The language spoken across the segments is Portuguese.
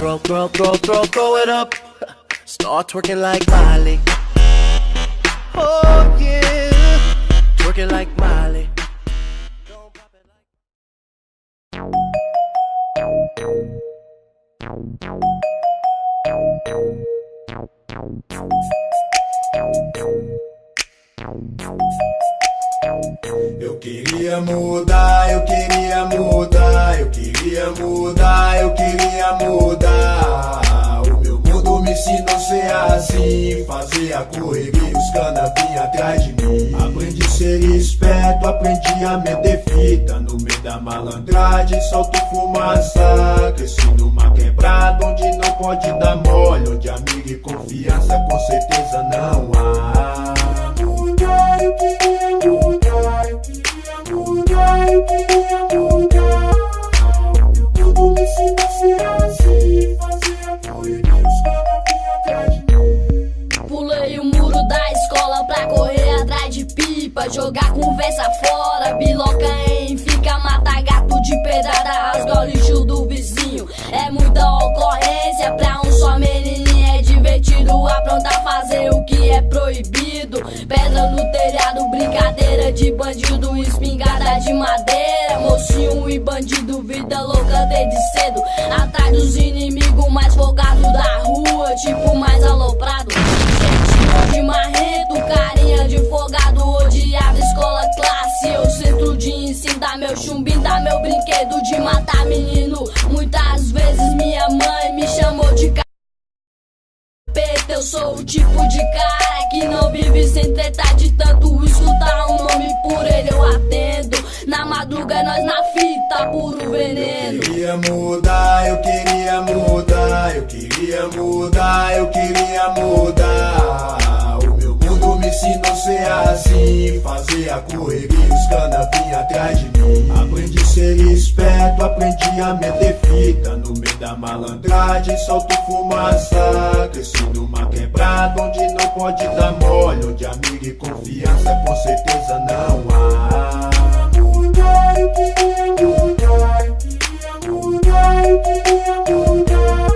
Throw it up. Start twerking like Miley. Oh yeah, twerking like Miley. Eu queria mudar, eu queria mudar, eu queria mudar, eu queria mudar. O meu mundo me ensinou a ser assim, fazer a correria, os cana vinha atrás de mim. Aprendi a ser esperto, aprendi a meter fita, no meio da malandragem solto fumaça. Cresci numa quebrada onde não pode dar mole, onde amigo e confiança com certeza não há. Eu queria mudar, eu queria mudar, eu queria mudar. Eu tudo me ensina a ser assim, fazer a correria, os caras vinham atrás de mim. Pulei o muro da escola pra correr atrás de pipa, jogar conversa fora, biloca em fica, mata gato de pedrada, rasga o lixo do vizinho. É muita ocorrência pra um só menininho, é divertido aprontar, fazer o que é proibido. Pedra no telhado, brincadeira de bandido, espingarda de madeira, mocinho e bandido, vida louca desde cedo, atrás dos inimigos mais folgados da rua, tipo mais aloprado, jeitinho de marrento, carinha de folgado, odiado, escola classe, eu centro de ensino, dá meu chumbinho, dá meu brinquedo de matar menino. Muitas vezes minha mãe me chamou de capeta, eu sou o tipo de cara que não vive sem treta, de tanto escutar um nome por ele eu atendo. Na madruga nós na fita, puro veneno. Eu queria mudar, eu queria mudar, eu queria mudar, eu queria mudar. O meu mundo me ensinou a ser assim, fazer a correria, os cana vinha atrás de mim. Aprendi a ser esperto, aprendi a meter fita, no meio da malandragem solto fumaça. Cresci numa quebrada onde não pode dar mole, onde amigo e confiança com certeza não há. Eu queria mudar, eu queria mudar, eu queria mudar.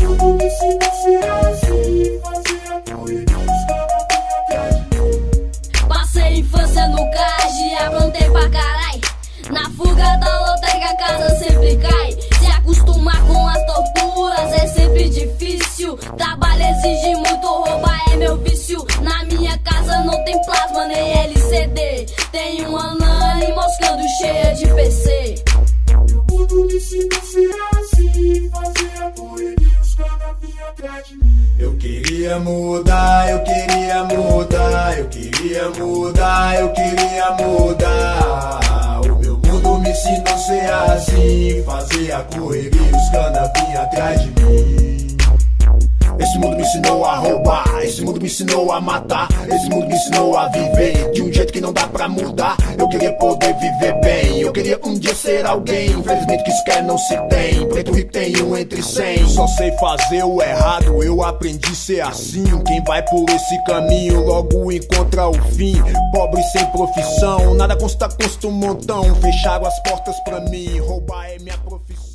Eu tudo me ensina a ser assim, fazer a correria, os caras vinham atrás de mim. Passei infância no cage, aprontei pra carai. Na fuga da lotérica a casa sempre cai. Se acostumar com as torturas é sempre difícil. Trabalho exige muito, roubar é meu vício. Na minha casa não tem plasma nem LCD, tem uma LAN moscando cheia de PC. O mundo me ensina a ser assim, fazer a correria, os cana vinham atrás de mim. Eu queria mudar, eu queria mudar, eu queria mudar, eu queria mudar. O meu mundo me ensinou a ser assim, fazer a correria, os cana vinham atrás de mim. Esse mundo me ensinou a roubar, esse mundo me ensinou a matar, esse mundo me ensinou a viver de um jeito que não dá pra mudar. Eu queria poder viver bem, eu queria um dia ser alguém. Infelizmente que isso quer não se tem, preto rico tem um entre 100. Só sei fazer o errado, eu aprendi a ser assim. Quem vai por esse caminho logo encontra o fim. Pobre sem profissão, nada custa um montão. Fecharam as portas pra mim, roubar é minha profissão.